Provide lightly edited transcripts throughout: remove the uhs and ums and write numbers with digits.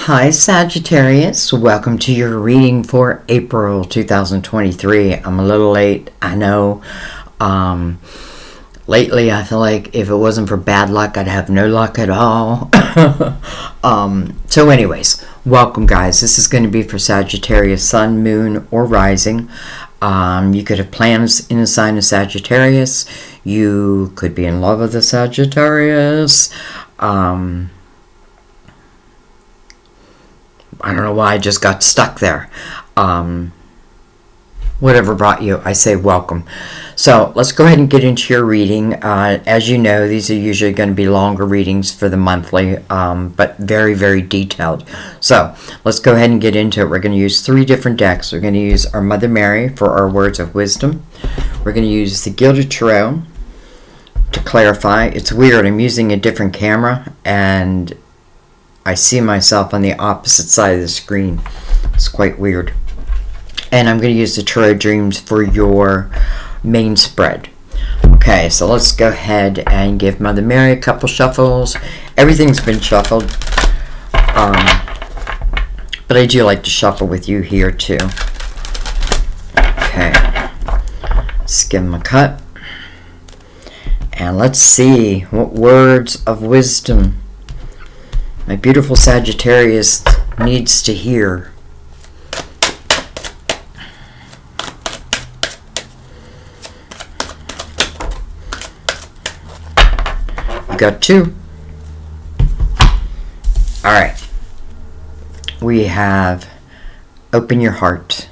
Hi Sagittarius, welcome to your reading for April 2023. I'm a little late, I know. Lately I feel like if it wasn't for bad luck, I'd have no luck at all. So anyways, welcome guys. This is going to be for Sagittarius, Sun, Moon, or Rising. You could have plans in the sign of Sagittarius. You could be in love with a Sagittarius. I don't know why I just got stuck there. Whatever brought you, I say welcome. So let's go ahead and get into your reading. As you know, these are usually going to be longer readings for the monthly, but very, very detailed. So let's go ahead and get into it. We're going to use 3 different decks. We're going to use our Mother Mary for our words of wisdom. We're going to use the Gilded Tarot to clarify. It's weird. I'm using a different camera, and I see myself on the opposite side of the screen. It's quite weird. And I'm going to use the Tarot Dreams for your main spread. Okay, so let's go ahead and give Mother Mary a couple shuffles. Everything's been shuffled. But I do like to shuffle with you here too. Okay. Let's give them a cut. And let's see what words of wisdom my beautiful Sagittarius needs to hear. You got 2. All right. We have open your heart.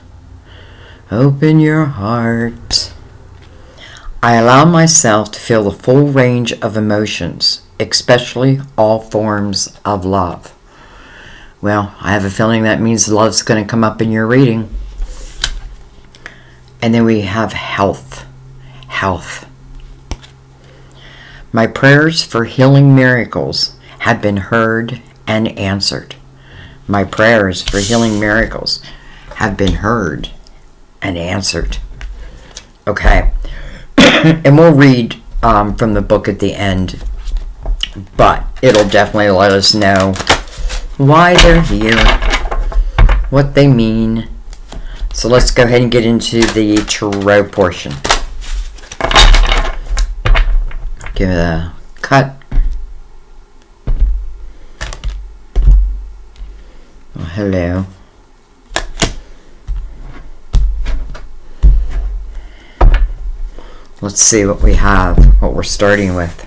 Open your heart. I allow myself to feel the full range of emotions, especially all forms of love. Well, I have a feeling that means love's going to come up in your reading. And then we have health. Health. My prayers for healing miracles have been heard and answered. My prayers for healing miracles have been heard and answered. Okay. And we'll read from the book at the end. But it'll definitely let us know why they're here, what they mean. So let's go ahead and get into the tarot portion. Give it a cut. Oh, hello. Let's see what we have, what we're starting with.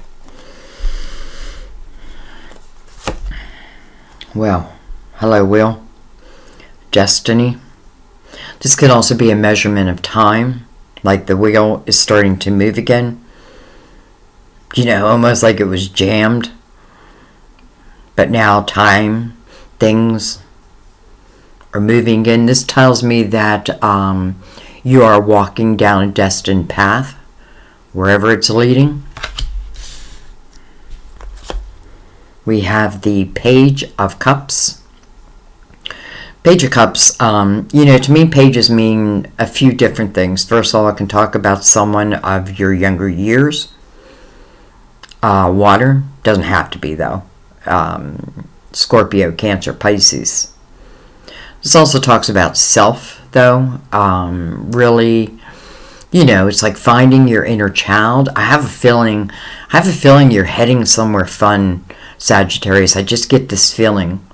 Well, hello, Will. Destiny. This could also be a measurement of time, like the wheel is starting to move again. You know, almost like it was jammed. But now time, things are moving again. This tells me that you are walking down a destined path, wherever it's leading. We have the Page of Cups. Page of Cups, you know, to me, pages mean a few different things. First of all, I can talk about someone of your younger years. Water, doesn't have to be though. Scorpio, Cancer, Pisces. This also talks about self though. Really, you know, it's like finding your inner child. I have a feeling you're heading somewhere fun, Sagittarius. I just get this feeling.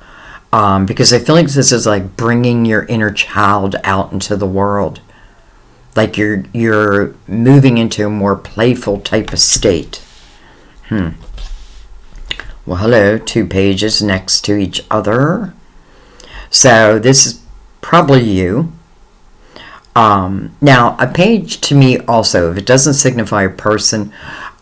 Because I feel like this is like bringing your inner child out into the world. Like you're moving into a more playful type of state. Well, hello, 2 pages next to each other. So this is probably you. Now, a page to me also, if it doesn't signify a person,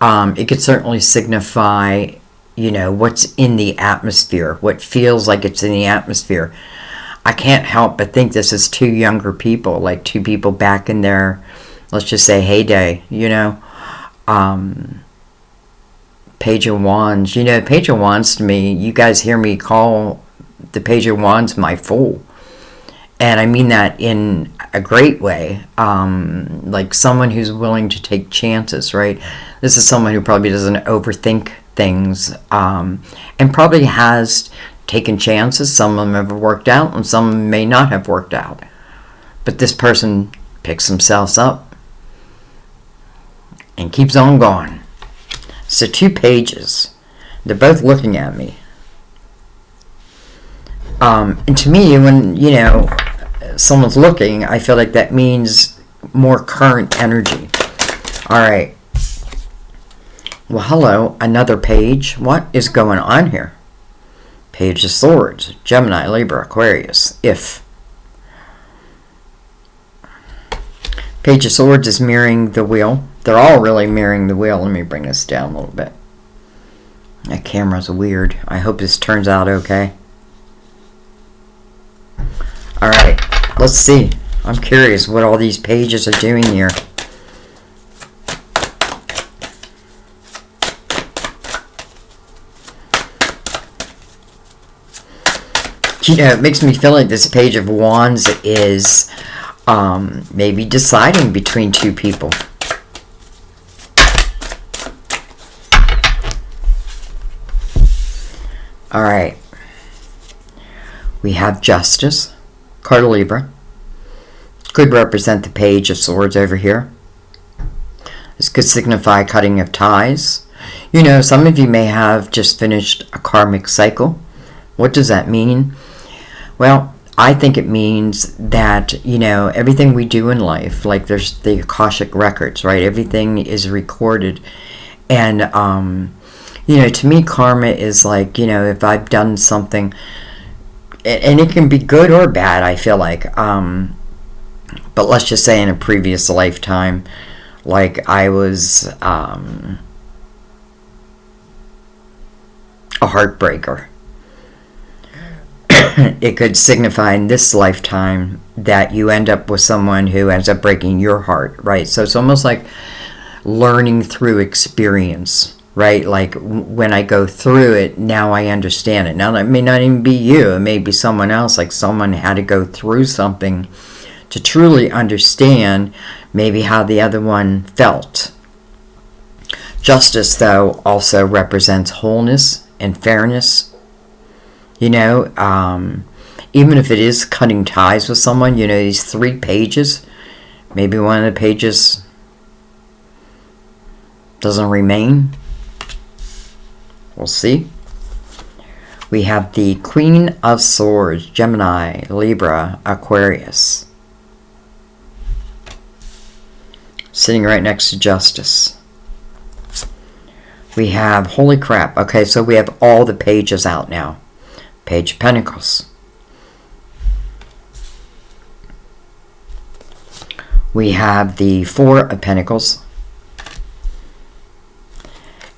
it could certainly signify, you know, what's in the atmosphere, what feels like it's in the atmosphere. I can't help but think this is 2 younger people, like 2 people back in their, let's just say, heyday, you know. Page of Wands. You know, Page of Wands to me, you guys hear me call the Page of Wands my fool. And I mean that in a great way. Like someone who's willing to take chances, right? This is someone who probably doesn't overthink things. And probably has taken chances. Some of them have worked out and some may not have worked out. But this person picks themselves up and keeps on going. So 2 pages. They're both looking at me. And to me, when, someone's looking, I feel like that means more current energy. All right. Well, hello, another page. What is going on here? Page of Swords, Gemini, Libra, Aquarius, if. Page of Swords is mirroring the wheel. They're all really mirroring the wheel. Let me bring this down a little bit. That camera's weird. I hope this turns out okay. Alright, let's see. I'm curious what all these pages are doing here. It makes me feel like this Page of Wands is maybe deciding between 2 people. Alright. We have Justice, card of Libra. Could represent the Page of Swords over here. This could signify cutting of ties. Some of you may have just finished a karmic cycle. What does that mean? Well, I think it means that, everything we do in life, like there's the Akashic records, right? Everything is recorded. And, to me, karma is like, if I've done something, and it can be good or bad, I feel like. But let's just say in a previous lifetime, like I was a heartbreaker. It could signify in this lifetime that you end up with someone who ends up breaking your heart, right? So it's almost like learning through experience, right? Like when I go through it, now I understand it. Now, it may not even be you. It may be someone else, like someone had to go through something to truly understand maybe how the other one felt. Justice, though, also represents wholeness and fairness. Even if it is cutting ties with someone, these 3 pages, maybe one of the pages doesn't remain. We'll see. We have the Queen of Swords, Gemini, Libra, Aquarius, sitting right next to Justice. We have, holy crap, okay, so we have all the pages out now. Page of Pentacles. We have the 4 of Pentacles.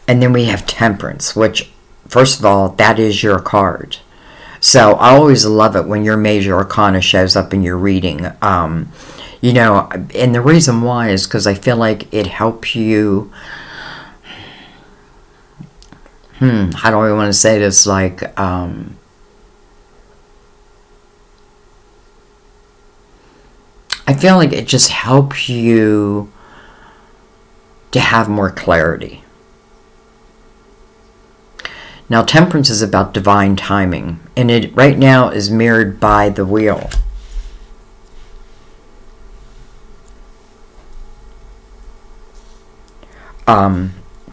And then we have Temperance, which, first of all, that is your card. So I always love it when your major arcana shows up in your reading. And the reason why is because I feel like it helps you. How do I want to say this? Like, I feel like it just helps you to have more clarity. Now, Temperance is about divine timing, and it right now is mirrored by the wheel.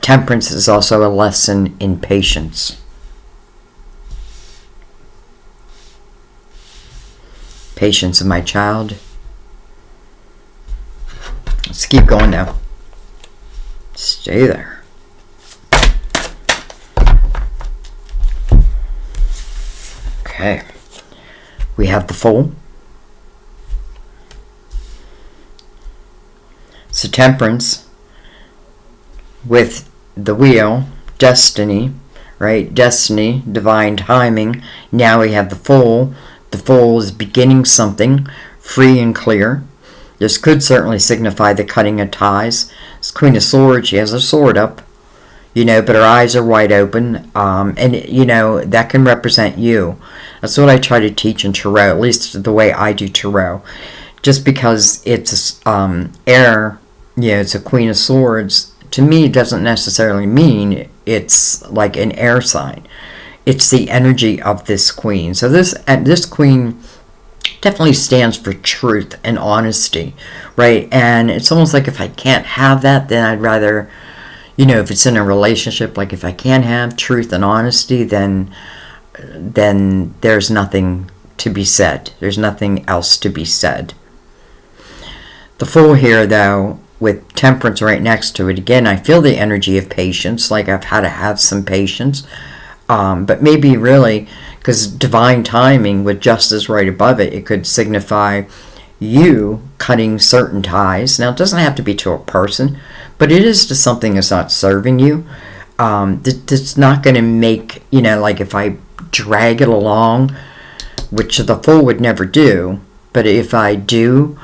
Temperance is also a lesson in patience. Patience, my child. Let's keep going now. Stay there. Okay. We have the Fool. So Temperance with the wheel, destiny, right? Destiny, divine timing. Now we have the Fool. The Fool is beginning something free and clear. This could certainly signify the cutting of ties. This Queen of Swords, she has her sword up, but her eyes are wide open, and that can represent you. That's what I try to teach in tarot, at least the way I do tarot. Just because it's air, it's a Queen of Swords, to me, doesn't necessarily mean it's like an air sign. it's the energy of this queen. So this queen definitely stands for truth and honesty, right? And it's almost like if I can't have that, then I'd rather, if it's in a relationship, like if I can't have truth and honesty, then there's nothing to be said. There's nothing else to be said. The Fool here, though, with Temperance right next to it, again, I feel the energy of patience, like I've had to have some patience. But maybe really, because divine timing with Justice right above it, it could signify you cutting certain ties. Now, it doesn't have to be to a person, but it is to something that's not serving you. That's not going to make, like if I drag it along, which the Fool would never do, but if I do,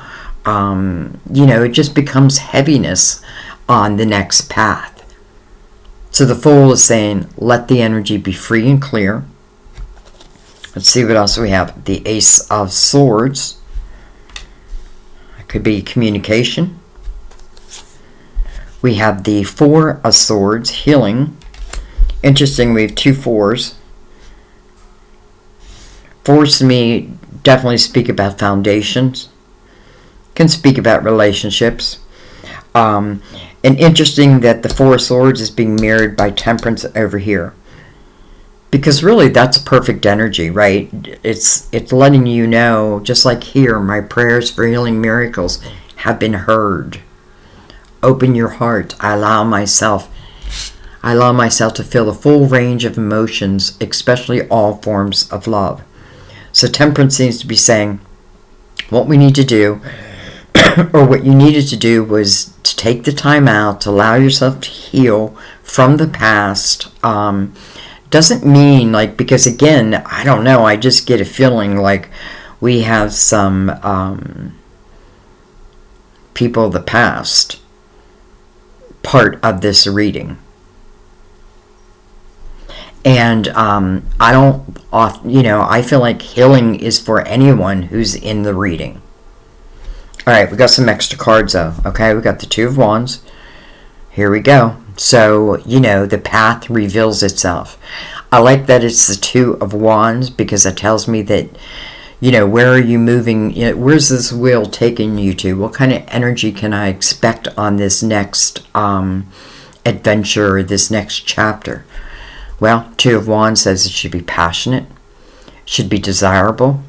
it just becomes heaviness on the next path. So the Fool is saying, let the energy be free and clear. Let's see what else we have. The Ace of Swords. It could be communication. We have the Four of Swords, healing. Interesting, we have 2 4s. 4s to me definitely speak about foundations. Can speak about relationships. And interesting that the Four of Swords is being mirrored by Temperance over here. Because really, that's perfect energy, right? It's letting you know, just like here, my prayers for healing miracles have been heard. Open your heart. I allow myself to feel the full range of emotions, especially all forms of love. So Temperance seems to be saying, what we need to do, or what you needed to do, was to take the time out to allow yourself to heal from the past. Doesn't mean because again, I don't know, I just get a feeling like we have some people of the past part of this reading. And I feel like healing is for anyone who's in the reading. All right, we got some extra cards, though. Okay, we got the Two of Wands. Here we go. So, the path reveals itself. I like that it's the Two of Wands because that tells me that, where are you moving? Where's this wheel taking you to? What kind of energy can I expect on this next adventure, or this next chapter? Well, Two of Wands says it should be passionate, should be desirable,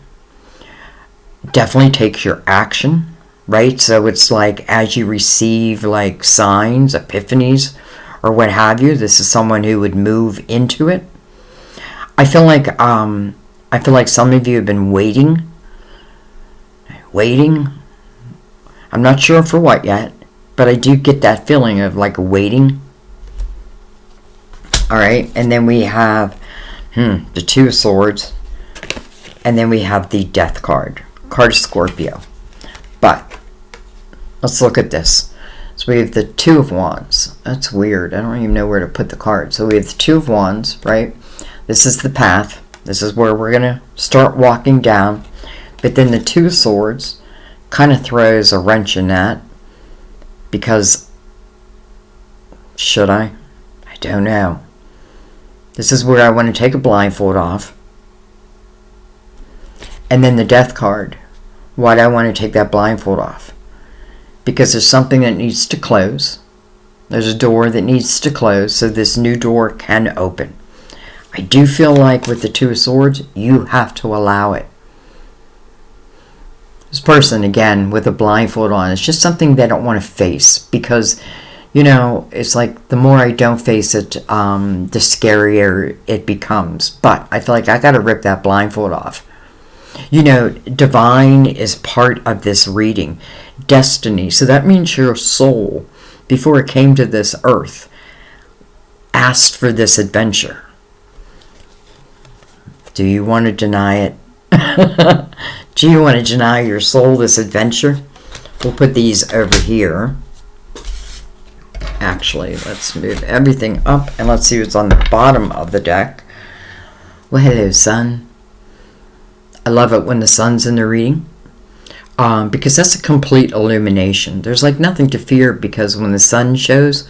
definitely takes your action. Right? So it's like as you receive signs, epiphanies, or what have you, this is someone who would move into it. I feel like some of you have been waiting. I'm not sure for what yet, but I do get that feeling of waiting. All right, and then we have the Two of Swords, and then we have the Death card of Scorpio. But let's look at this. So we have the Two of Wands. That's weird. I don't even know where to put the card. So we have the Two of Wands, right? This is the path. This is where we're going to start walking down. But then the Two of Swords kind of throws a wrench in that. Because, should I? I don't know. This is where I want to take a blindfold off. And then the Death card. Why do I want to take that blindfold off? Because there's something that needs to close. There's a door that needs to close so this new door can open. I do feel like with the Two of Swords, you have to allow it. This person, again, with a blindfold on, it's just something they don't want to face because, it's like the more I don't face it, the scarier it becomes. But I feel like I got to rip that blindfold off. Divine is part of this reading. Destiny. So that means your soul, before it came to this earth, asked for this adventure. Do you want to deny it? Do you want to deny your soul this adventure? We'll put these over here. Actually, let's move everything up and let's see what's on the bottom of the deck. Well, hello, sun. I love it when the sun's in the reading because that's a complete illumination. There's nothing to fear because when the sun shows,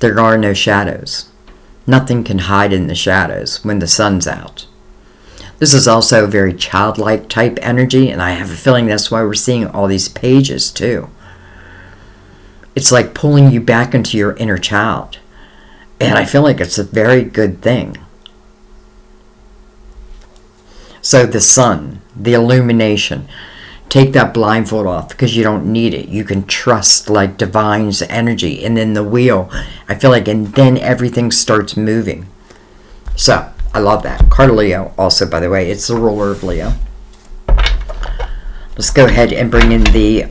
there are no shadows. Nothing can hide in the shadows when the sun's out. This is also a very childlike type energy, and I have a feeling that's why we're seeing all these pages too. It's like pulling you back into your inner child. And I feel like it's a very good thing. So the sun, the illumination, take that blindfold off because you don't need it. You can trust like divine's energy. And then the wheel, I feel like, and then everything starts moving. So I love that. Card of Leo also, by the way, it's the ruler of Leo. Let's go ahead and bring in the,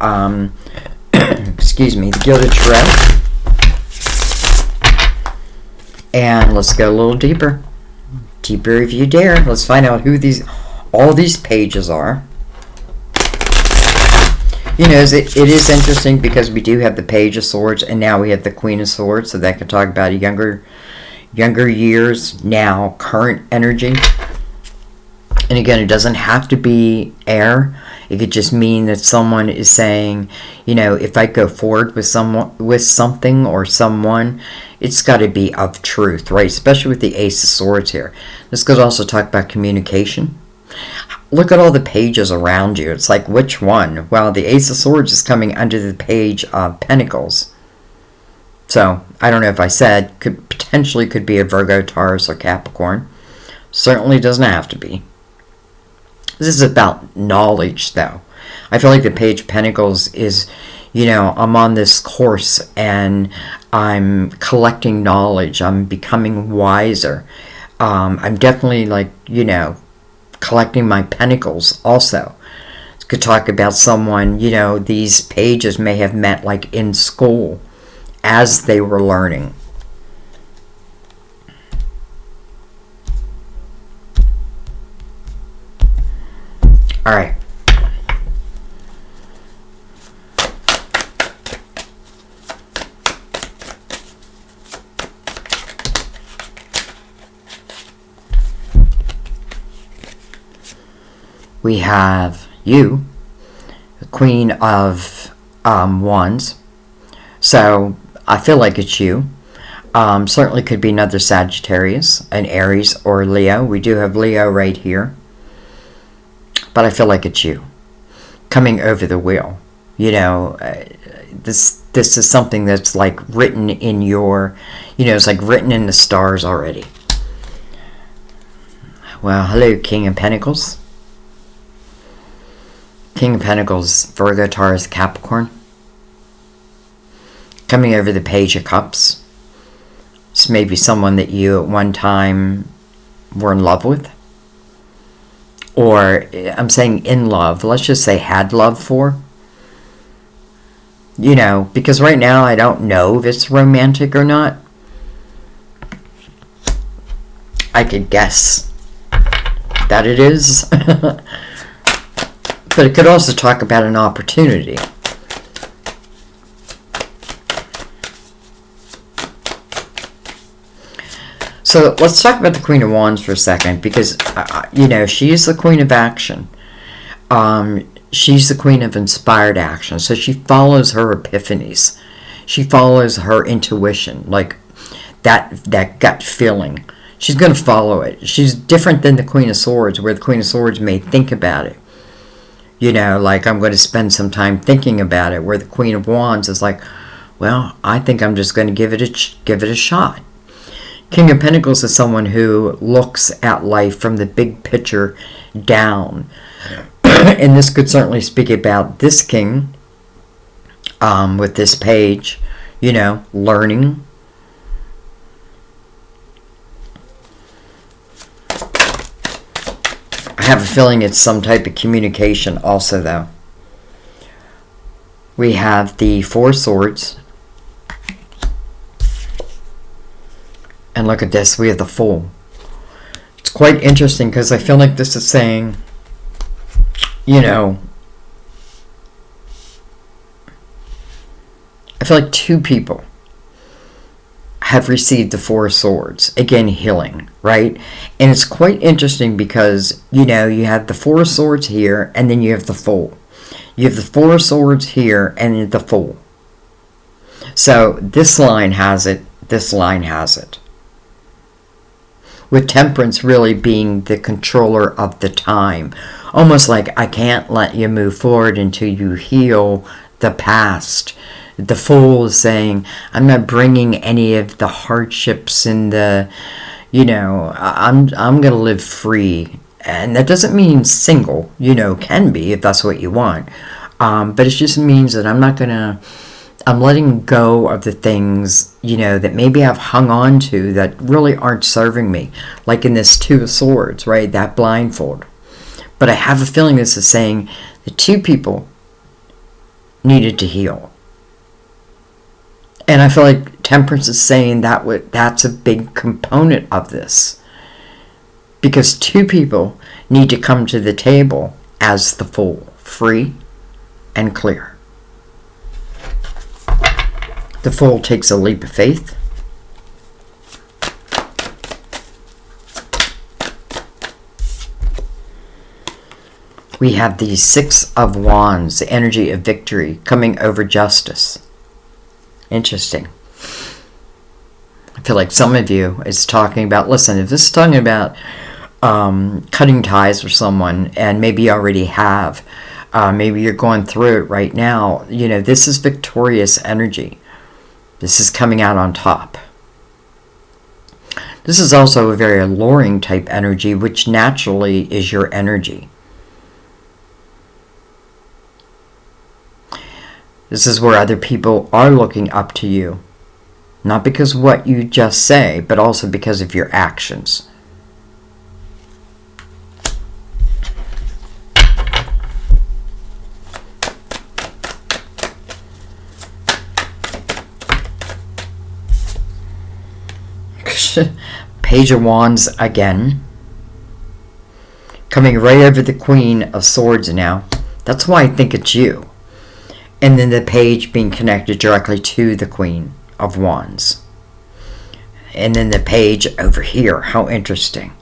excuse me, the Gilded Tarot. And let's go a little deeper. Deeper if you dare. Let's find out who all these pages are. You know, it is interesting because we do have the Page of Swords and now we have the Queen of Swords, so that could talk about younger years, now current energy. And again, it doesn't have to be air. It could just mean that someone is saying, you know, if I go forward with something or someone, it's got to be of truth, right? Especially with the Ace of Swords here. This could also talk about communication. Look at all the pages around you. It's like, which one? Well, the Ace of Swords is coming under the Page of Pentacles. So, I don't know if I said, potentially could be a Virgo, Taurus, or Capricorn. Certainly doesn't have to be. This is about knowledge, though. I feel like the Page of Pentacles is, you know, I'm on this course and I'm collecting knowledge. I'm becoming wiser. I'm definitely, like, you know, collecting my pentacles also. Could talk about someone, you know, these pages may have met like in school as they were learning. All right. We have you, the Queen of Wands. So I feel like it's you. Certainly could be another Sagittarius, an Aries, or Leo. We do have Leo right here. But I feel like it's you coming over the wheel. You know, this is something that's like written in your, you know, it's like written in the stars already. Well, hello, King of Pentacles. King of Pentacles, Virgo, Taurus, Capricorn. Coming over the Page of Cups. This may be someone that you at one time were in love with. Or, I'm saying in love. Let's just say had love for. You know, because right now I don't know if it's romantic or not. I could guess that it is. But it could also talk about an opportunity. So let's talk about the Queen of Wands for a second, because, you know, she's the Queen of Action. She's the Queen of Inspired Action. So she follows her epiphanies. She follows her intuition, like that gut feeling. She's going to follow it. She's different than the Queen of Swords, where the Queen of Swords may think about it. You know, like, I'm going to spend some time thinking about it, where the Queen of Wands is like, well, I think I'm just going to give it a shot. King of Pentacles is someone who looks at life from the big picture down. And this could certainly speak about this king with this page, you know, learning. I have a feeling it's some type of communication also, though. We have the Four of Swords. And look at this, we have the Fool. It's quite interesting because I feel like this is saying, you know, I feel like two people have received the Four of Swords. Again, healing, right? And it's quite interesting because, you know, you have the Four of Swords here and then you have the Fool. You have the Four of Swords here and the Fool. So this line has it, this line has it. with Temperance really being the controller of the time. Almost like, I can't let you move forward until you heal the past. The Fool is saying, I'm not bringing any of the hardships and the, I'm going to live free. And that doesn't mean single, can be if that's what you want. But it just means that I'm letting go of the things, that maybe I've hung on to that really aren't serving me. Like in this Two of Swords, right? That blindfold. But I have a feeling this is saying the two people needed to heal. And I feel like Temperance is saying that's a big component of this. Because two people need to come to the table as the Fool, free and clear. The Fool takes a leap of faith. We have the Six of Wands, the energy of victory coming over justice. Interesting. I feel like some of you is talking about, listen, if this is talking about cutting ties with someone, and maybe you already have, maybe you're going through it right now, this is victorious energy. This is coming out on top. This is also a very alluring type energy, which naturally is your energy. This is where other people are looking up to you. Not because of what you just say, but also because of your actions. Page of Wands again. Coming right over the Queen of Swords now. That's why I think it's you. And then the page being connected directly to the Queen of Wands. And then the page over here. How interesting.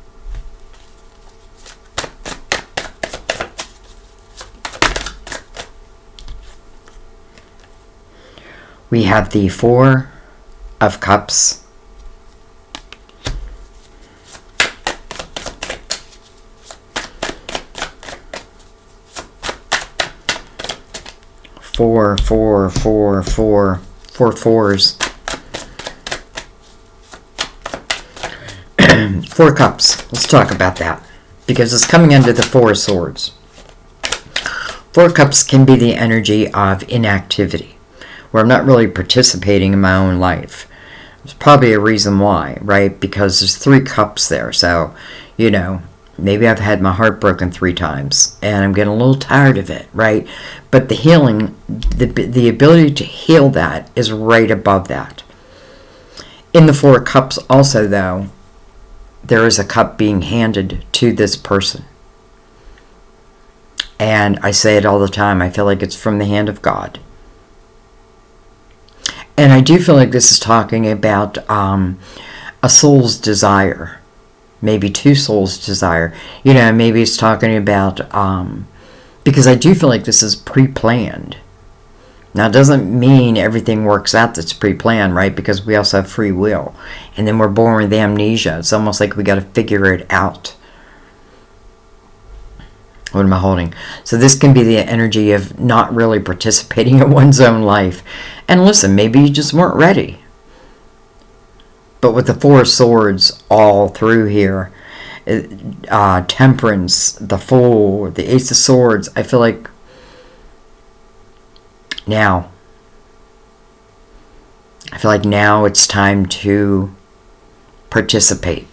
We have the Four of Cups. Four fours. Four Cups. Let's talk about that. Because it's coming under the Four of Swords. Four Cups can be the energy of inactivity. Where I'm not really participating in my own life. There's probably a reason why, right? Because there's 3 cups there. So, maybe I've had my heart broken 3 times. And I'm getting a little tired of it, right? But the healing, the ability to heal that is right above that. In the Four Cups also, though, there is a cup being handed to this person. And I say it all the time. I feel like it's from the hand of God. And I do feel like this is talking about a soul's desire. Maybe 2 souls' desire. Maybe it's talking about... because I do feel like this is pre-planned. Now, it doesn't mean everything works out that's pre-planned, right? Because we also have free will. And then we're born with amnesia. It's almost like we got to figure it out. What am I holding? So this can be the energy of not really participating in one's own life. And listen, maybe you just weren't ready. But with the Four of Swords all through here, Temperance, the Fool, the Ace of Swords, I feel like now it's time to participate.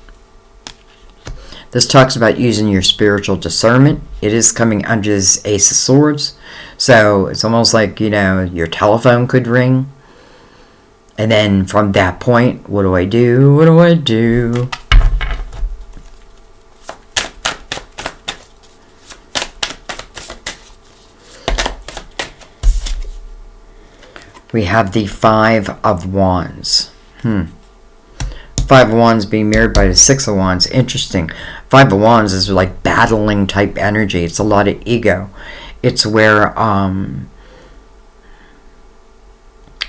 This talks about using your spiritual discernment. It is coming under this Ace of Swords. So it's almost like, your telephone could ring. And then from that point, what do I do? What do I do? We have the Five of Wands. Five of Wands being mirrored by the Six of Wands. Interesting. Five of Wands is like battling type energy. It's a lot of ego. It's where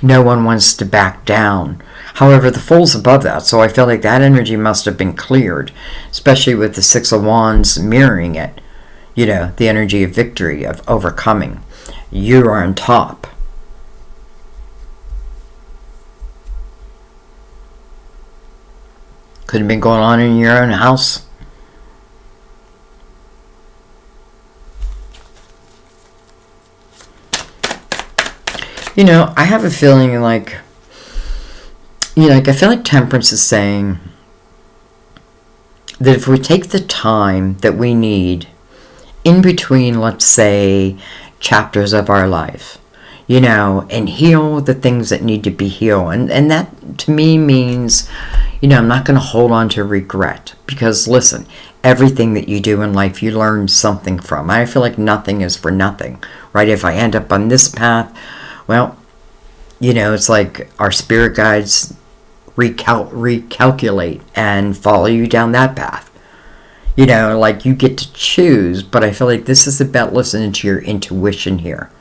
No one wants to back down. However, the Fool's above that, so I feel like that energy must have been cleared, especially with the Six of Wands mirroring it. The energy of victory, of overcoming. You are on top. Could have been going on in your own house. I have a feeling like, I feel like Temperance is saying that if we take the time that we need in between, let's say, chapters of our life, and heal the things that need to be healed. And that to me means, I'm not going to hold on to regret, because listen, everything that you do in life, you learn something from. I feel like nothing is for nothing, right? If I end up on this path, well, it's like our spirit guides recalculate and follow you down that path. Like you get to choose, but I feel like this is about listening to your intuition here.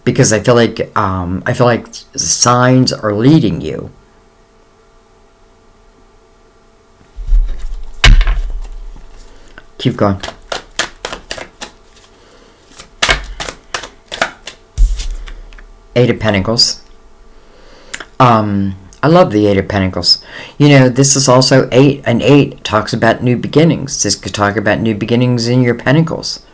Because I feel like signs are leading you. Keep going. Eight of Pentacles. I love the Eight of Pentacles. This is also eight. An eight talks about new beginnings. This could talk about new beginnings in your Pentacles.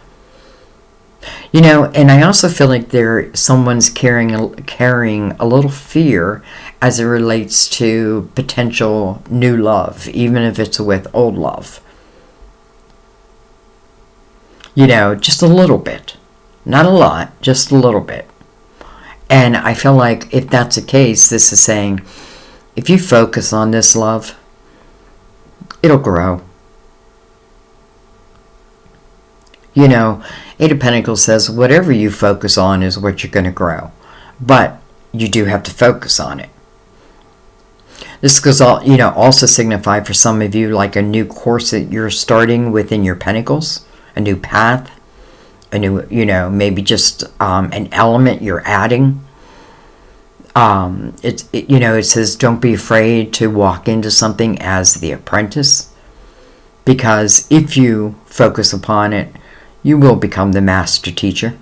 And I also feel like someone's carrying a little fear as it relates to potential new love, even if it's with old love. Just a little bit. Not a lot, just a little bit. And I feel like if that's the case, this is saying, if you focus on this love, it'll grow. Eight of Pentacles says whatever you focus on is what you're going to grow. But you do have to focus on it. This could also signify for some of you like a new course that you're starting within your Pentacles, a new path, a new, maybe just an element you're adding. It says don't be afraid to walk into something as the apprentice, because if you focus upon it, you will become the master teacher.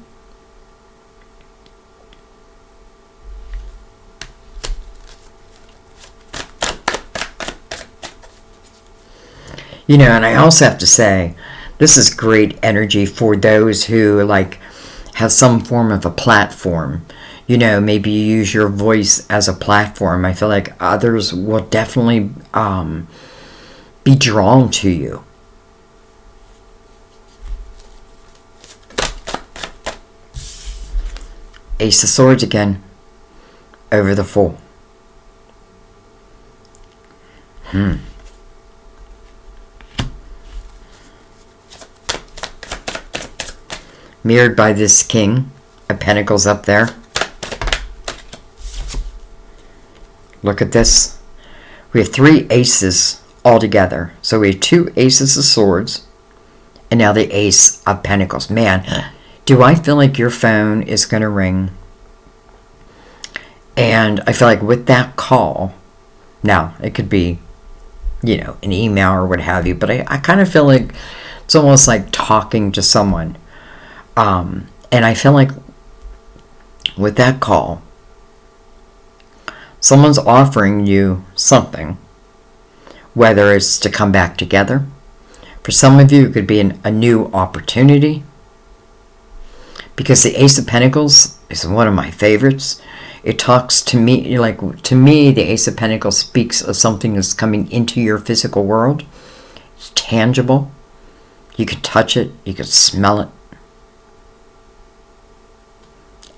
And I also have to say, this is great energy for those who have some form of a platform. Maybe you use your voice as a platform. I feel like others will definitely be drawn to you. Ace of Swords again, over the Fool. Mirrored by this King of Pentacles up there. Look at this. We have three aces all together. So we have two aces of swords, and now the Ace of Pentacles. Man, do I feel like your phone is going to ring? And I feel like with that call, now it could be, an email or what have you, but I kind of feel like it's almost like talking to someone. And I feel like with that call, someone's offering you something, whether it's to come back together. For some of you, it could be a new opportunity, because the Ace of Pentacles is one of my favorites. It talks to me, the Ace of Pentacles speaks of something that's coming into your physical world. It's tangible. You can touch it. You can smell it.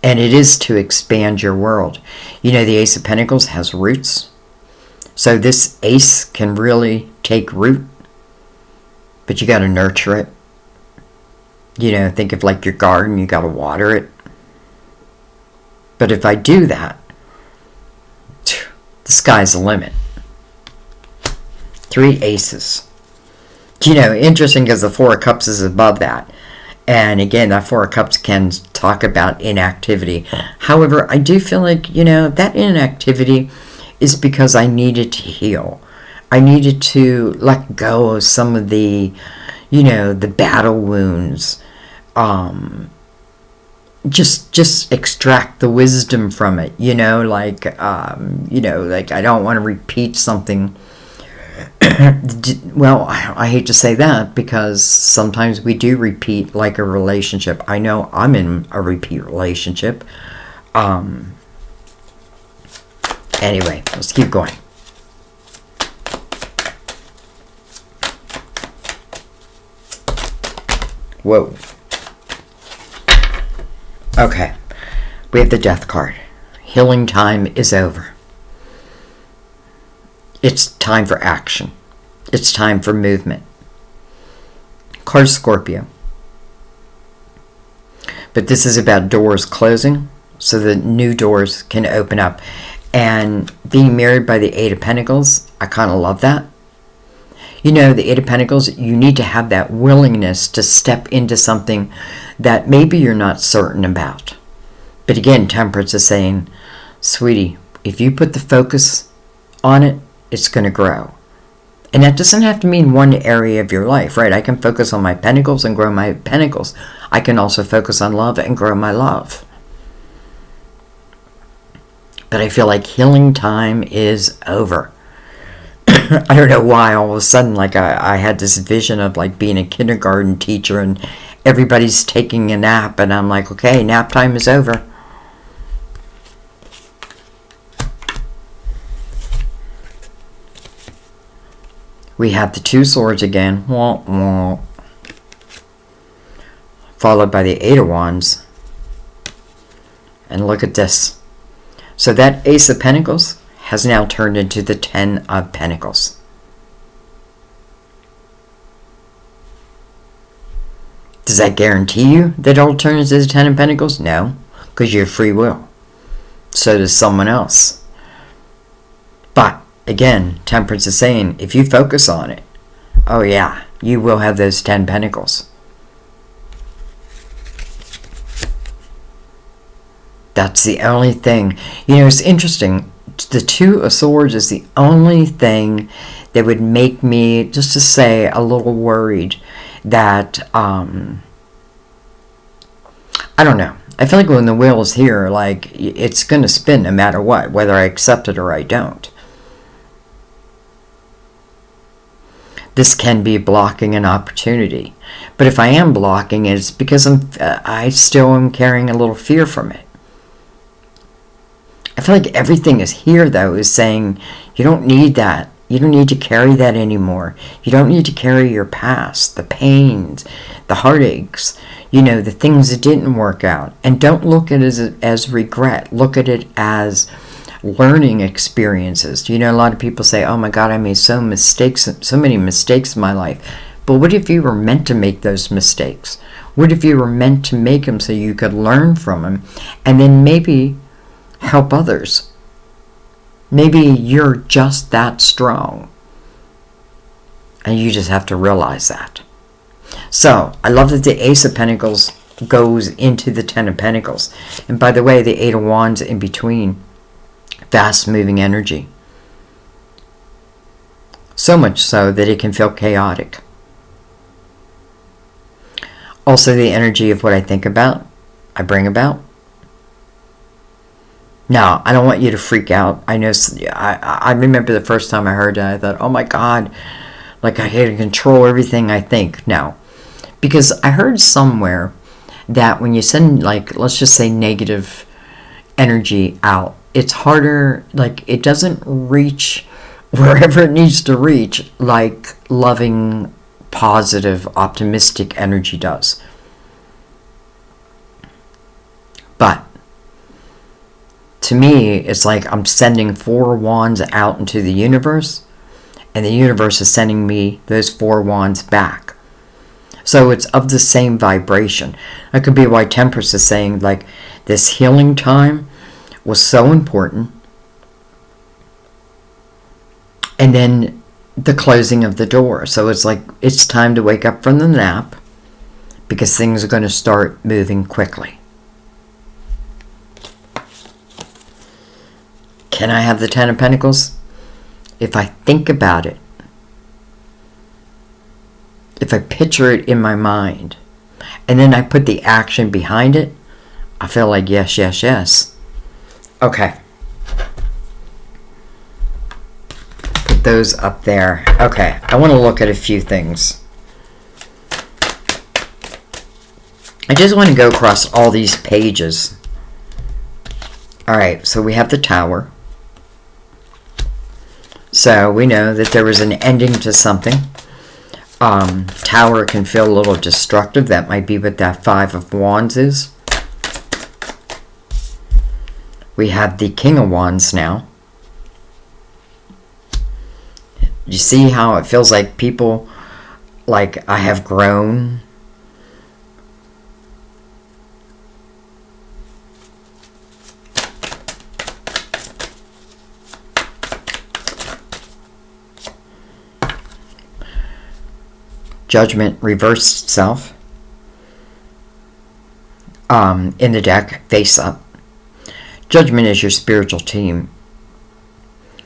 And it is to expand your world. The Ace of Pentacles has roots. So this ace can really take root. But you got to nurture it. Think of like your garden. You got to water it. But if I do that, the sky's the limit. Three aces. Interesting, because the Four of Cups is above that. And again, that Four of Cups can talk about inactivity. However, I do feel like, that inactivity is because I needed to heal. I needed to let go of some of the, the battle wounds. Just extract the wisdom from it, like I don't want to repeat something. Well, I hate to say that, because sometimes we do repeat, like a relationship. I know I'm in a repeat relationship. Anyway, let's keep going. Whoa. Okay, we have the Death card. Healing time is over. It's time for action. It's time for movement. Card Scorpio. But this is about doors closing so that new doors can open up. And being married by the Eight of Pentacles, I kind of love that. The Eight of Pentacles, you need to have that willingness to step into something that maybe you're not certain about. But again, Temperance is saying, sweetie, if you put the focus on it, it's going to grow. And that doesn't have to mean one area of your life, right? I can focus on my pentacles and grow my pentacles. I can also focus on love and grow my love. But I feel like healing time is over. I don't know why all of a sudden, like I had this vision of like being a kindergarten teacher and everybody's taking a nap, and I'm like, okay, nap time is over. We have the Two Swords again, wah, wah, followed by the Eight of Wands. And look at this. So that Ace of Pentacles has now turned into the Ten of Pentacles. Does that guarantee you that it'll turn into the Ten of Pentacles? No, because you have free will. So does someone else. But again, Temperance is saying, if you focus on it, oh yeah, you will have those 10 Pentacles. That's the only thing. It's interesting. The Two of Swords is the only thing that would make me, just to say, a little worried that, I don't know. I feel like when the wheel is here, like, it's going to spin no matter what, whether I accept it or I don't. This can be blocking an opportunity. But if I am blocking it, it's because I still am carrying a little fear from it. I feel like everything is here, though, is saying, you don't need that. You don't need to carry that anymore. You don't need to carry your past, the pains, the heartaches, the things that didn't work out. And don't look at it as regret. Look at it as learning experiences. A lot of people say, oh my God, I made so many mistakes in my life. But what if you were meant to make those mistakes? What if you were meant to make them so you could learn from them and then maybe help others? Maybe you're just that strong. And you just have to realize that. So, I love that the Ace of Pentacles goes into the Ten of Pentacles. And by the way, the Eight of Wands in between. Fast moving energy. So much so that it can feel chaotic. Also the energy of what I think about, I bring about. Now, I don't want you to freak out. I know, I remember the first time I heard that, I thought, oh my God, like I had to control everything I think. No. Because I heard somewhere that when you send, like, let's just say negative energy out, it's harder, like it doesn't reach wherever it needs to reach like loving, positive, optimistic energy does. But to me, it's like I'm sending 4 wands out into the universe, and the universe is sending me those 4 wands back. So it's of the same vibration. That could be why Temperance is saying, like, this healing time was so important. And then the closing of the door. So it's like, it's time to wake up from the nap, because things are going to start moving quickly. Can I have the Ten of Pentacles? If I think about it, if I picture it in my mind, and then I put the action behind it, I feel like yes, yes, yes. Okay. Put those up there. Okay, I want to look at a few things. I just want to go across all these pages. Alright, so we have the Tower. So we know that there was an ending to something. Tower can feel a little destructive. That might be what that Five of Wands is. We have the King of Wands now. You see how it feels like people, like I have grown. Judgment reversed itself in the deck, face up. Judgment is your spiritual team.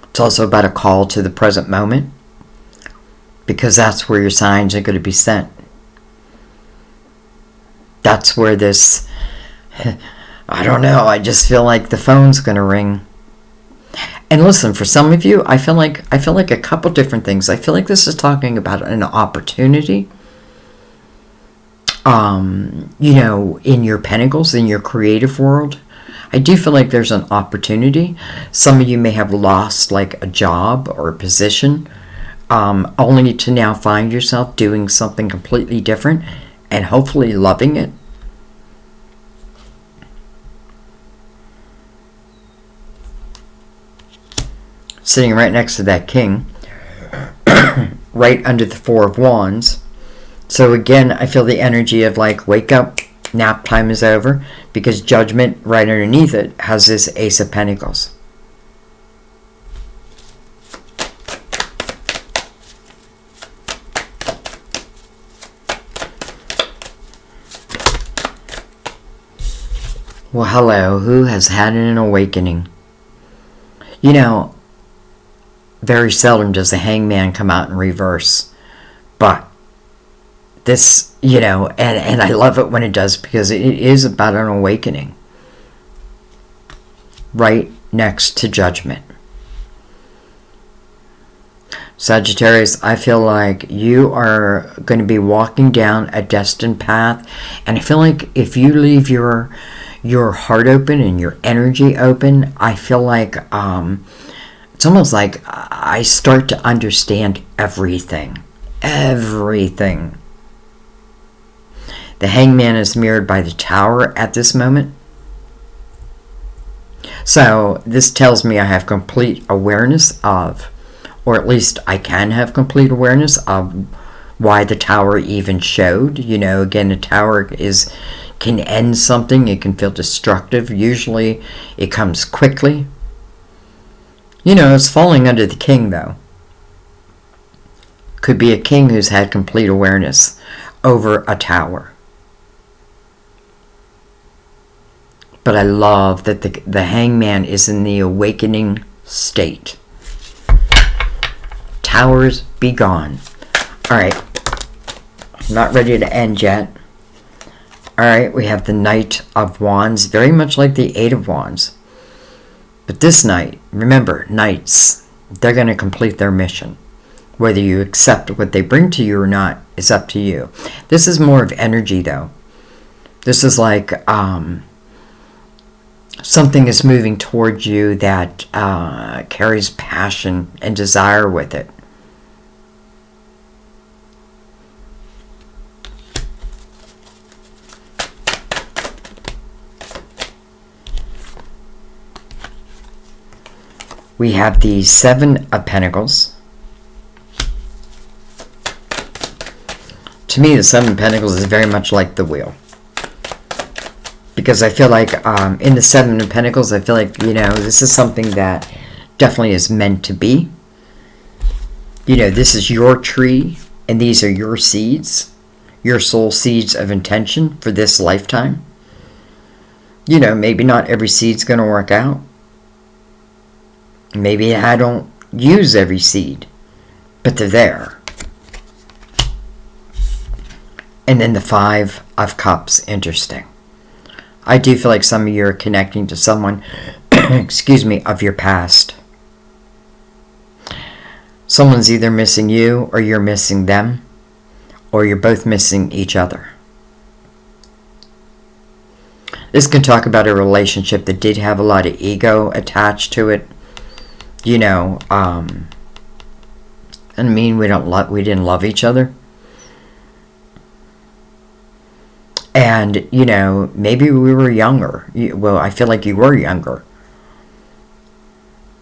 It's also about a call to the present moment, because that's where your signs are going to be sent. That's where this, I don't know, I just feel like the phone's going to ring. And listen, for some of you, I feel like a couple different things. I feel like this is talking about an opportunity. You know, in your pentacles, in your creative world, I do feel like there's an opportunity. Some of you may have lost like a job or a position, only to now find yourself doing something completely different and hopefully loving it. Sitting right next to that King, right under the Four of Wands. So again, I feel the energy of like, wake up, nap time is over, because Judgment right underneath it has this Ace of Pentacles. Well, hello, who has had an awakening? You know, very seldom does the Hangman come out in reverse, but this, you know, and I love it when it does, because it is about an awakening right next to Judgment. Sagittarius, I feel like you are going to be walking down a destined path, and I feel like if you leave your heart open and your energy open, I feel like it's almost like I start to understand everything. Everything. The Hangman is mirrored by the Tower at this moment. So this tells me I have complete awareness of, or at least I can have complete awareness of why the Tower even showed. You know, again, the Tower can end something. It can feel destructive. Usually it comes quickly. You know, it's falling under the King, though. Could be a king who's had complete awareness over a tower. But I love that the Hangman is in the awakening state. Towers, be gone. Alright. I'm not ready to end yet. Alright, we have the Knight of Wands, very much like the Eight of Wands. But this night, remember, knights, they're going to complete their mission. Whether you accept what they bring to you or not is up to you. This is more of energy, though. This is like something is moving towards you that carries passion and desire with it. We have the Seven of Pentacles. To me, the Seven of Pentacles is very much like the Wheel. Because I feel like in the Seven of Pentacles, I feel like, you know, this is something that definitely is meant to be. You know, this is your tree, and these are your seeds. your soul seeds of intention for this lifetime. You know, maybe not every seed's going to work out. Maybe I don't use every seed, but they're there. And then the Five of Cups, interesting. I do feel like some of you are connecting to someone, excuse me, of your past. Someone's either missing you, or you're missing them, or you're both missing each other. This can talk about a relationship that did have a lot of ego attached to it. You know, I mean, we didn't love each other. And, you know, maybe we were younger. Well, I feel like you were younger.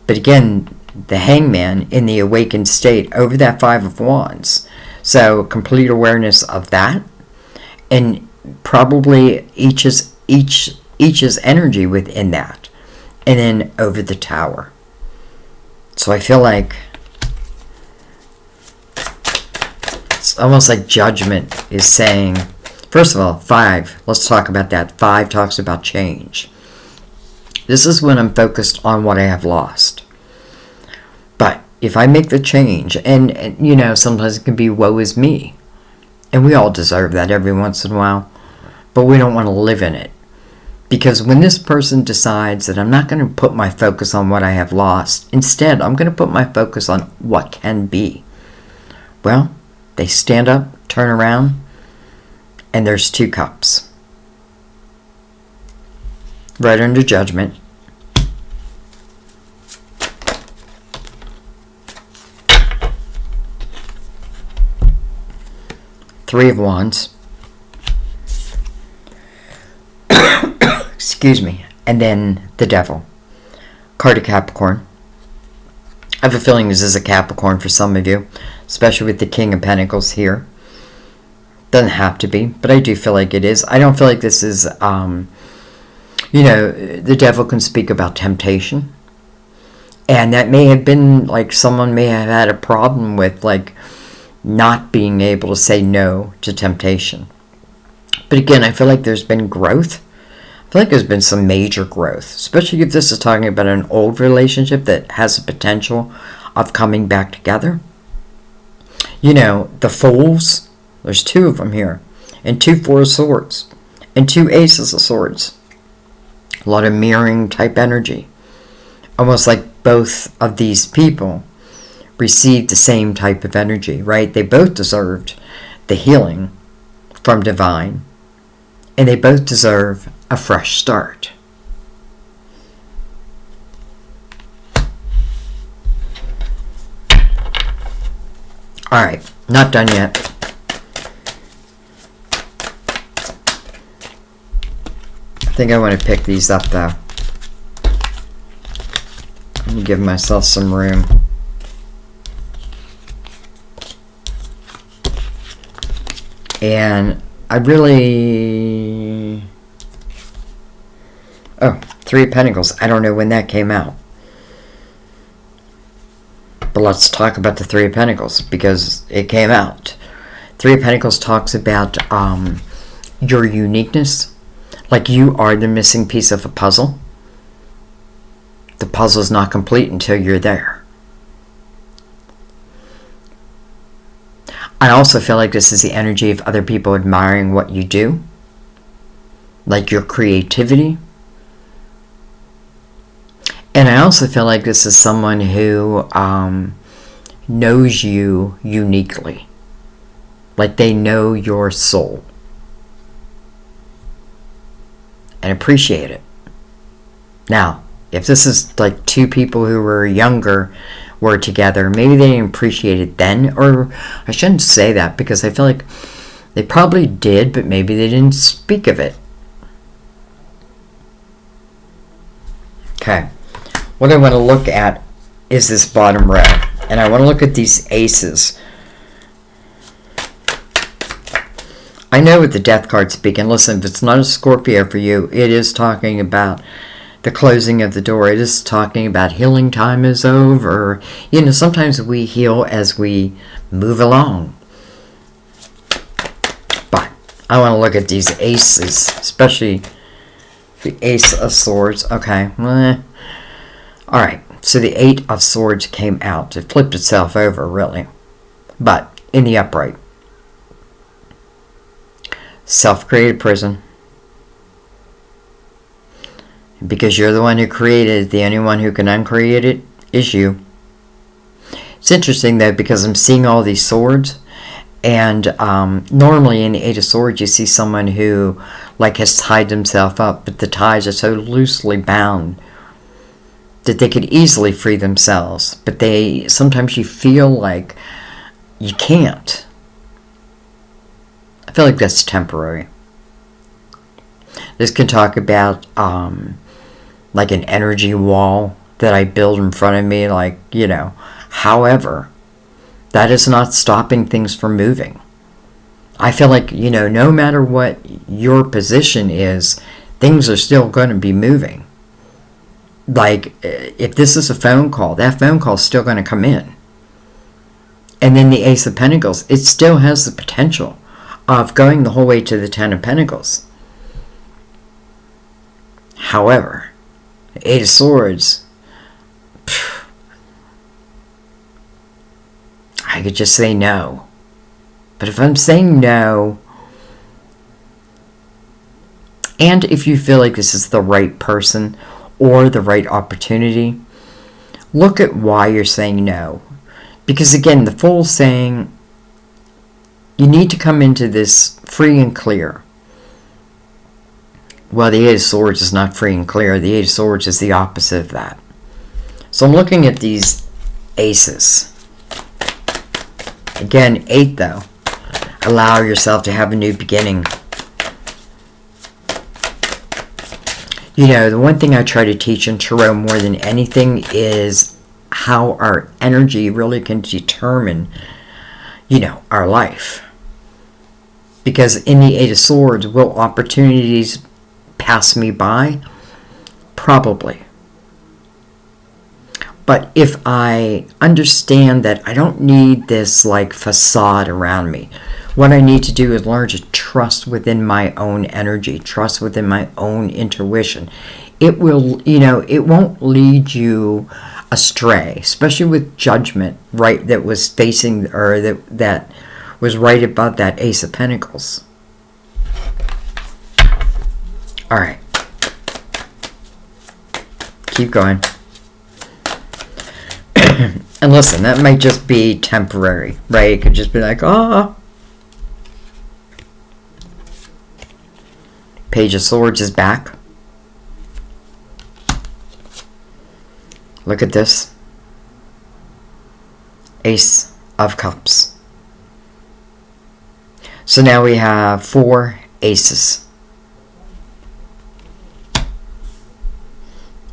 But again, the Hangman in the awakened state over that Five of Wands. So complete awareness of that. And probably each's energy within that. And then over the Tower. So I feel like it's almost like Judgment is saying, first of all, 5, let's talk about that. 5 talks about change. This is when I'm focused on what I have lost. But if I make the change, and you know, sometimes it can be woe is me. And we all deserve that every once in a while. But we don't want to live in it. Because when this person decides that I'm not going to put my focus on what I have lost, instead I'm going to put my focus on what can be. Well, they stand up, turn around, and there's 2 cups. Right under Judgment. Three of Wands. Excuse me. And then the Devil. Card of Capricorn. I have a feeling this is a Capricorn for some of you, especially with the King of Pentacles here. Doesn't have to be, but I do feel like it is. I don't feel like this is, you know, the Devil can speak about temptation. And that may have been, like, someone may have had a problem with, like, not being able to say no to temptation. But again, I feel like there's been growth. I feel like there's been some major growth, especially if this is talking about an old relationship that has the potential of coming back together. You know, the Fools, there's 2 of them here, and 2 Four of Swords, and 2 Aces of Swords. A lot of mirroring type energy. Almost like both of these people received the same type of energy, right? They both deserved the healing from divine, and they both deserve a fresh start. Alright, not done yet. I think I want to pick these up though. Let me give myself some room. And I really... Oh, 3 of Pentacles. I don't know when that came out. But let's talk about the 3 of Pentacles, because it came out. 3 of Pentacles talks about your uniqueness. Like you are the missing piece of a puzzle. The puzzle's not complete until you're there. I also feel like this is the energy of other people admiring what you do. Like your creativity. And I also feel like this is someone who knows you uniquely. Like they know your soul. And appreciate it. Now, if this is like 2 people who were younger were together, maybe they didn't appreciate it then. Or I shouldn't say that, because I feel like they probably did, but maybe they didn't speak of it. Okay. What I want to look at is this bottom row. And I want to look at these aces. I know with the Death card speaking, listen, if it's not a Scorpio for you, it is talking about the closing of the door. It is talking about healing time is over. You know, sometimes we heal as we move along. I want to look at these aces, especially the Ace of Swords. Okay. Alright, so the Eight of Swords came out. It flipped itself over, really. But in the upright. Self-created prison. Because you're the one who created it, the only one who can uncreate it is you. It's interesting, though, because I'm seeing all these swords. And normally in the Eight of Swords, you see someone who, like, has tied themselves up. But the ties are so loosely bound that they could easily free themselves. But sometimes you feel like you can't. I feel like that's temporary. This can talk about like an energy wall that I build in front of me, like, you know. However, that is not stopping things from moving. I feel like, you know, no matter what your position is, things are still going to be moving. Like, if this is a phone call, that phone call is still going to come in. And then the Ace of Pentacles, it still has the potential of going the whole way to the Ten of Pentacles. However, the Eight of Swords, I could just say no. But if I'm saying no, and if you feel like this is the right person or the right opportunity, look at why you're saying no. Because again, the Fool's saying you need to come into this free and clear. Well, the Eight of Swords is not free and clear. The Eight of Swords is the opposite of that. So I'm looking at these aces. Again, 8 though. Allow yourself to have a new beginning. You know, the one thing I try to teach in tarot more than anything is how our energy really can determine, you know, our life. Because in the Eight of Swords, will opportunities pass me by? Probably. But if I understand that I don't need this like facade around me, what I need to do is learn to trust within my own energy, trust within my own intuition. It will, you know, it won't lead you astray, especially with judgment, right, that was facing, or that was right above that Ace of Pentacles. All right. Keep going. And listen, that might just be temporary, right? It could just be like, oh. Page of Swords is back. Look at this. Ace of Cups. So now we have 4 aces.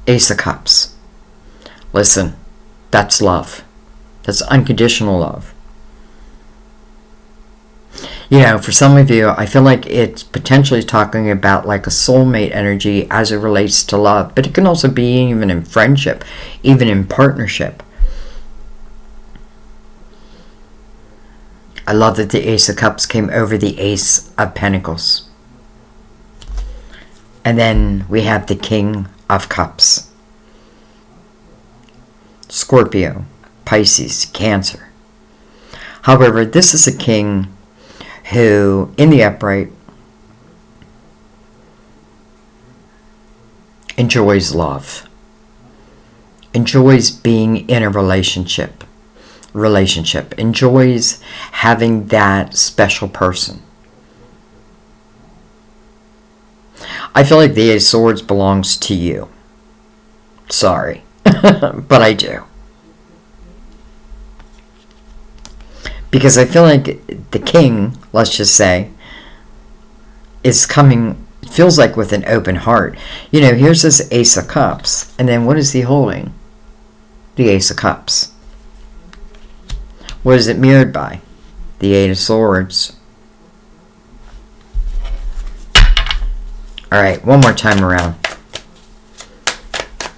Ace of Cups. Listen, that's love. That's unconditional love. You know, for some of you, I feel like it's potentially talking about like a soulmate energy as it relates to love. But it can also be even in friendship, even in partnership. I love that the Ace of Cups came over the Ace of Pentacles. And then we have the King of Cups. Scorpio, Pisces, Cancer. However, this is a king who, in the upright, enjoys love, enjoys being in a relationship, enjoys having that special person. I feel like the Ace of Swords belongs to you. Sorry, but I do. Because I feel like the king, let's just say, is coming, feels like with an open heart. You know, here's this Ace of Cups. And then what is he holding? The Ace of Cups. What is it mirrored by? The Eight of Swords. Alright, one more time around.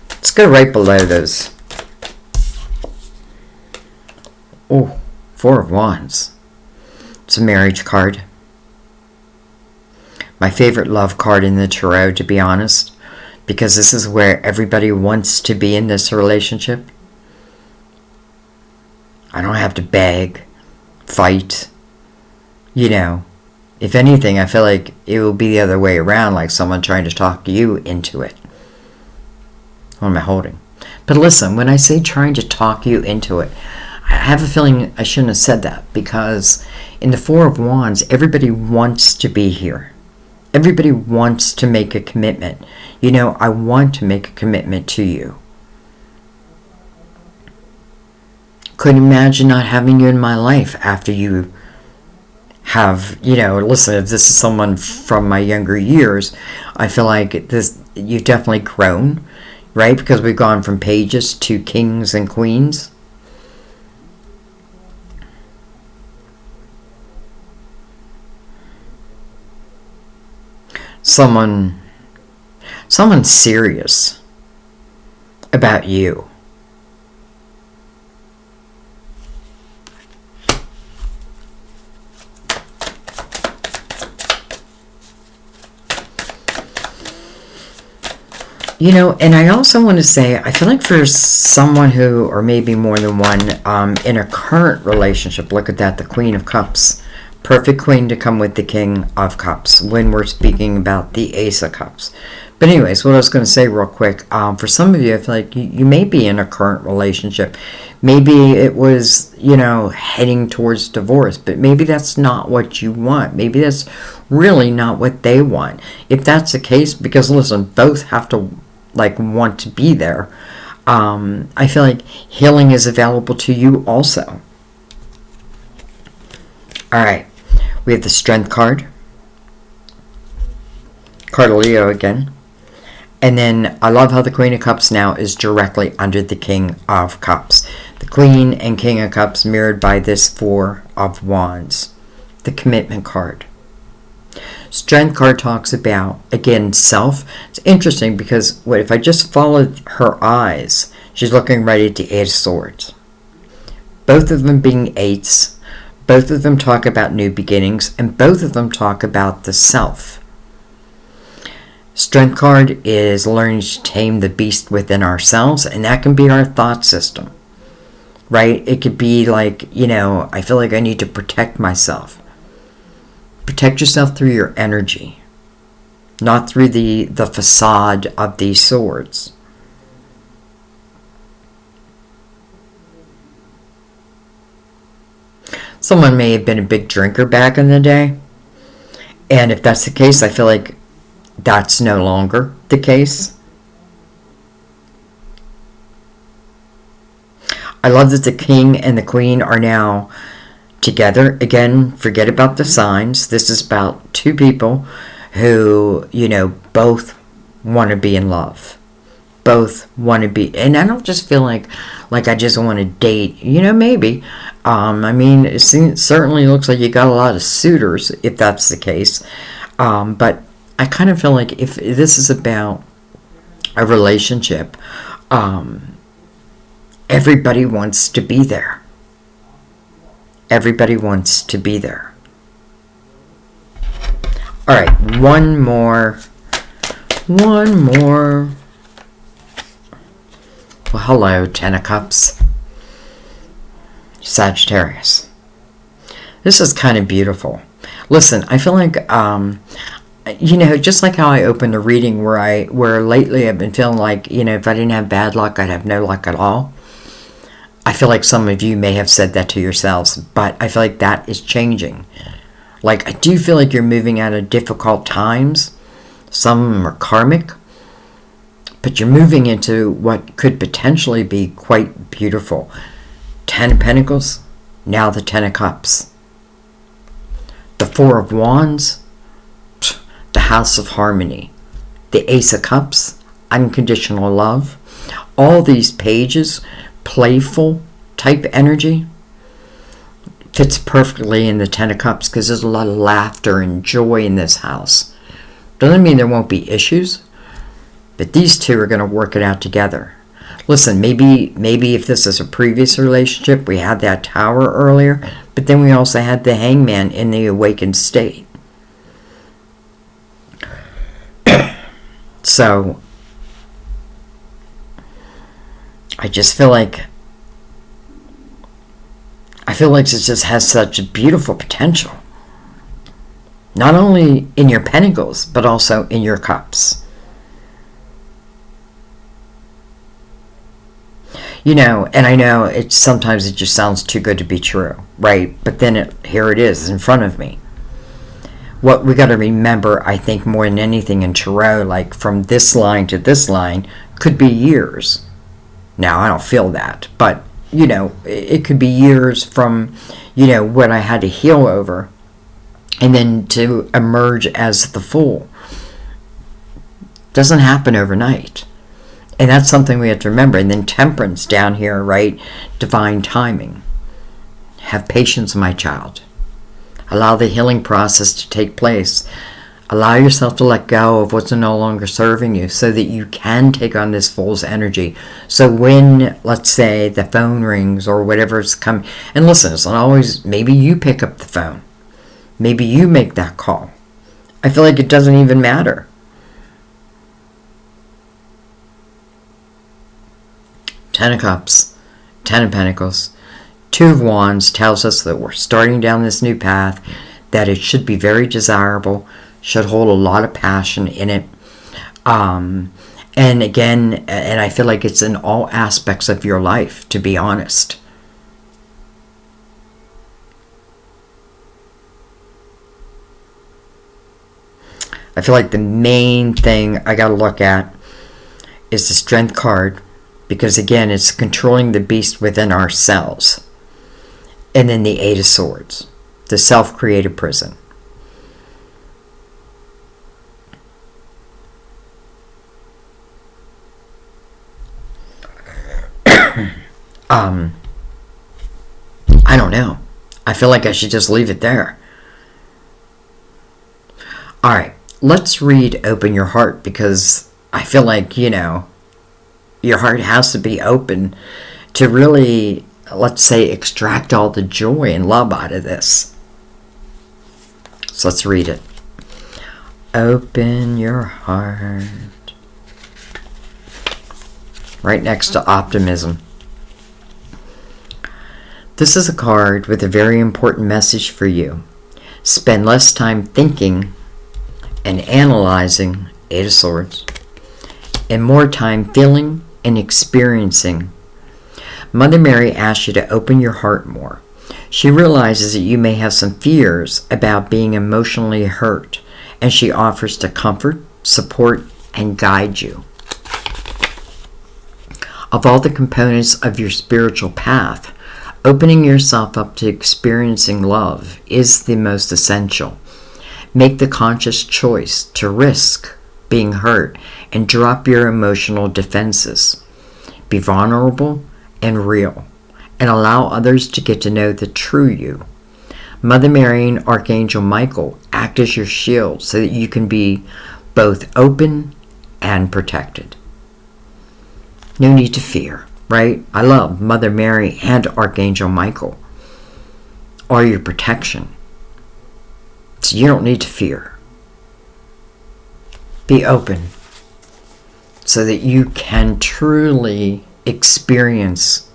Let's go right below those. Oh. 4 of Wands. It's a marriage card. my favorite love card in the tarot, to be honest, because this is where everybody wants to be in this relationship. I don't have to beg, fight. You know, if anything, I feel like it will be the other way around, like someone trying to talk you into it. What am I holding? But listen, when I say trying to talk you into it, I have a feeling I shouldn't have said that, because in the Four of Wands, everybody wants to be here. Everybody wants to make a commitment. You know, I want to make a commitment to you. Couldn't imagine not having you in my life after you have, you know, listen, if this is someone from my younger years, I feel like this, you've definitely grown, right? Because we've gone from pages to kings and queens. Someone serious about you. You know, and I also want to say, I feel like for someone who, or maybe more than one, in a current relationship, look at that, the Queen of Cups. Perfect queen to come with the King of Cups when we're speaking about the Ace of Cups. But anyways, what I was going to say real quick, for some of you, I feel like you may be in a current relationship. Maybe it was, you know, heading towards divorce, but maybe that's not what you want. Maybe that's really not what they want. If that's the case, because listen, both have to, like, want to be there. I feel like healing is available to you also. All right. We have the Strength card. Card of Leo again. And then I love how the Queen of Cups now is directly under the King of Cups. The Queen and King of Cups mirrored by this Four of Wands. The Commitment card. Strength card talks about, again, self. It's interesting because what if I just followed her eyes, she's looking right at the Eight of Swords. Both of them being eights. Both of them talk about new beginnings, and both of them talk about the self. Strength card is learning to tame the beast within ourselves, and that can be our thought system, right? It could be like, you know, I feel like I need to protect myself. Protect yourself through your energy, not through the facade of these swords. Someone may have been a big drinker back in the day. And if that's the case, I feel like that's no longer the case. I love that the King and the Queen are now together. Again, forget about the signs. This is about two people who, you know, both want to be in love. Both want to be, and I don't just feel like I just want to date, you know, maybe. I mean, it certainly looks like you got a lot of suitors, if that's the case. But I kind of feel like if this is about a relationship, everybody wants to be there. Everybody wants to be there. All right, one more. Well, hello, Ten of Cups. Sagittarius. This is kind of beautiful. Listen, I feel like, you know, just like how I opened the reading where lately I've been feeling like, you know, if I didn't have bad luck, I'd have no luck at all. I feel like some of you may have said that to yourselves, but I feel like that is changing. Like, I do feel like you're moving out of difficult times. Some of them are karmic. But you're moving into what could potentially be quite beautiful. Ten of Pentacles, now the Ten of Cups. The Four of Wands, the House of Harmony. The Ace of Cups, unconditional love. All these pages, playful type energy, fits perfectly in the Ten of Cups because there's a lot of laughter and joy in this house. Doesn't mean there won't be issues. But these two are going to work it out together. Listen, maybe if this is a previous relationship, we had that Tower earlier, but then we also had the Hangman in the awakened state. So I just feel like this just has such beautiful potential. Not only in your pentacles, but also in your cups. And I know sometimes it just sounds too good to be true, right? But then here it is in front of me. What we got to remember, I think more than anything in tarot, like from this line to this line, could be years. Now, I don't feel that, but, it could be years from, what I had to heal over, and then to emerge as the Fool. Doesn't happen overnight. And that's something we have to remember. And then Temperance down here, right? Divine timing. Have patience, my child. Allow the healing process to take place. Allow yourself to let go of what's no longer serving you so that you can take on this Fool's energy. So when, let's say, the phone rings or whatever's coming, and listen, it's not always, maybe you pick up the phone. Maybe you make that call. I feel like it doesn't even matter. Ten of Cups, Ten of Pentacles, Two of Wands tells us that we're starting down this new path, that it should be very desirable, should hold a lot of passion in it. And again, and I feel like it's in all aspects of your life, to be honest. I feel like the main thing I got to look at is the Strength card, because again, it's controlling the beast within ourselves. And then the Eight of Swords, the self-created prison. I don't know. I feel like I should just leave it there. All right, let's read Open Your Heart, because I feel like, your heart has to be open to really, let's say, extract all the joy and love out of this. So let's read it. Open your heart. Right next to optimism. This is a card with a very important message for you. Spend less time thinking and analyzing, Eight of Swords, and more time feeling and experiencing. Mother Mary asks you to open your heart more. She realizes that you may have some fears about being emotionally hurt, and she offers to comfort, support, and guide you. Of all the components of your spiritual path, opening yourself up to experiencing love is the most essential. Make the conscious choice to risk being hurt and drop your emotional defenses. Be vulnerable and real, and allow others to get to know the true you. Mother Mary and Archangel Michael act as your shield so that you can be both open and protected. No need to fear, right? I love Mother Mary and Archangel Michael are your protection. So you don't need to fear. Be open so that you can truly experience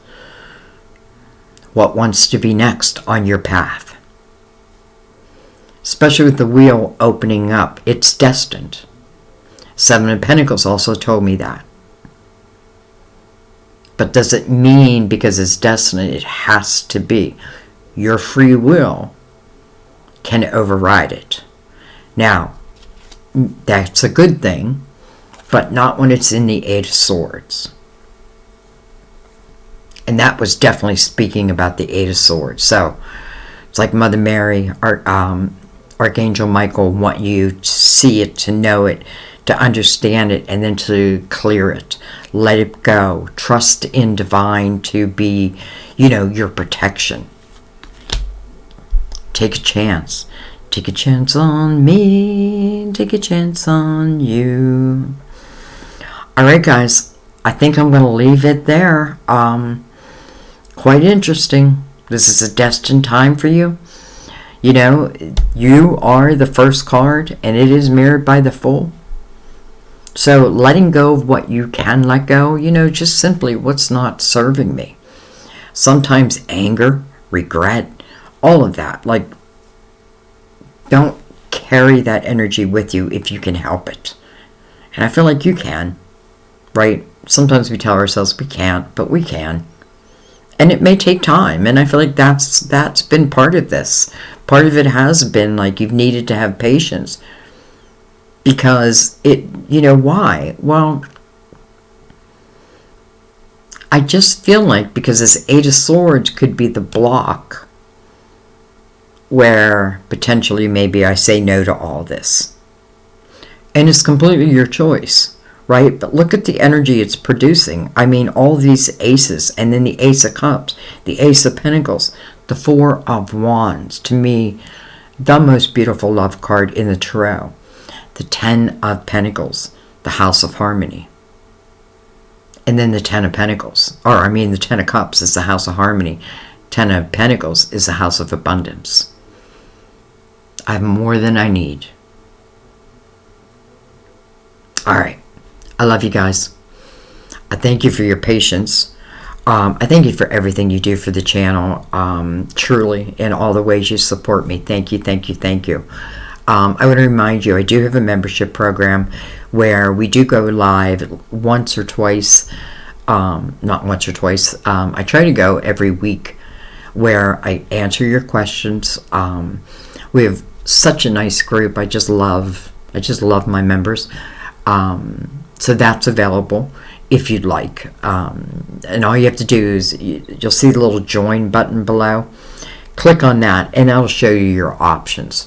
what wants to be next on your path. Especially with the wheel opening up, it's destined. Seven of Pentacles also told me that. But does it mean because it's destined it has to be? Your free will can override it. Now, that's a good thing, but not when it's in the Eight of Swords. And that was definitely speaking about the Eight of Swords. So, it's like Mother Mary, Archangel Michael want you to see it, to know it, to understand it, and then to clear it. Let it go. Trust in divine to be, your protection. Take a chance. Take a chance on me. Take a chance on you. Alright, guys. I think I'm going to leave it there. Quite interesting. This is a destined time for you. You are the first card, and it is mirrored by the Fool. So letting go of what you can let go, just simply what's not serving me. Sometimes anger, regret, all of that. Like, don't carry that energy with you if you can help it. And I feel like you can, right? Sometimes we tell ourselves we can't, but we can. And it may take time, and I feel like that's been part of this. Part of it has been like you've needed to have patience. Because why? Well, I just feel like because this Eight of Swords could be the block where potentially maybe I say no to all this. And it's completely your choice, right? But look at the energy it's producing. I mean, all these aces, and then the Ace of Cups, the Ace of Pentacles, the Four of Wands. To me, the most beautiful love card in the tarot. The Ten of Pentacles, the House of Harmony. And then the Ten of Pentacles, the Ten of Cups is the House of Harmony. Ten of Pentacles is the House of Abundance. I have more than I need. All right. I love you guys. I thank you for your patience. I thank you for everything you do for the channel. Truly, in all the ways you support me. Thank you, thank you, thank you. I want to remind you, I do have a membership program where we do go live once or twice. Not once or twice. I try to go every week where I answer your questions. We have such a nice group. I just love my members. So that's available if you'd like. And all you have to do is you'll see the little join button below. Click on that and that'll show you your options.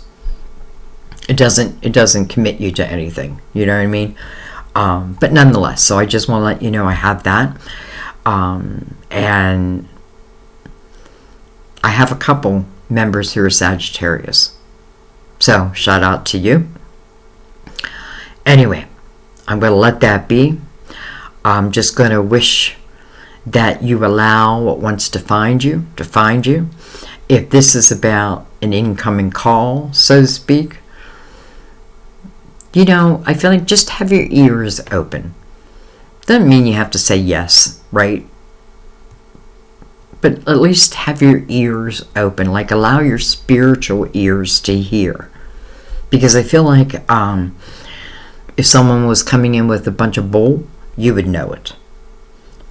It doesn't commit you to anything. You know what I mean? But nonetheless, so I just want to let you know I have that. And I have a couple members who are Sagittarius. So shout out to you. Anyway, I'm going to let that be. I'm just going to wish that you allow what wants to find you to find you. If this is about an incoming call, so to speak, I feel like just have your ears open. Doesn't mean you have to say yes, right? But at least have your ears open. Like, allow your spiritual ears to hear. Because I feel like if someone was coming in with a bunch of bull, you would know it.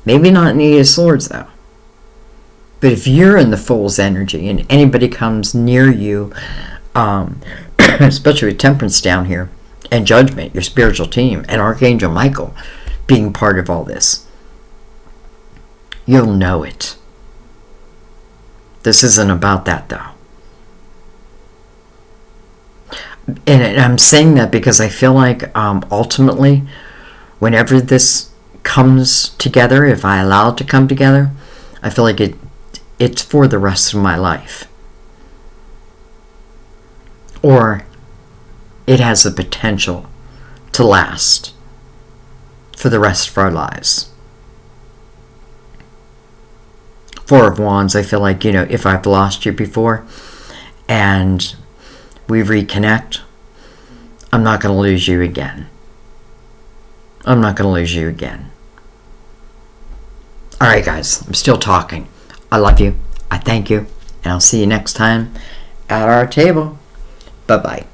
Maybe not in the Eight of Swords, though. But if you're in the Fool's energy and anybody comes near you, especially with Temperance down here, and Judgment, your spiritual team, and Archangel Michael being part of all this, you'll know it. This isn't about that, though. And I'm saying that because I feel like ultimately, whenever this comes together, if I allow it to come together, I feel like it's for the rest of my life. Or it has the potential to last for the rest of our lives. Four of Wands, I feel like, if I've lost you before and we reconnect, I'm not going to lose you again. I'm not going to lose you again. All right, guys, I'm still talking. I love you. I thank you. And I'll see you next time at our table. Bye-bye.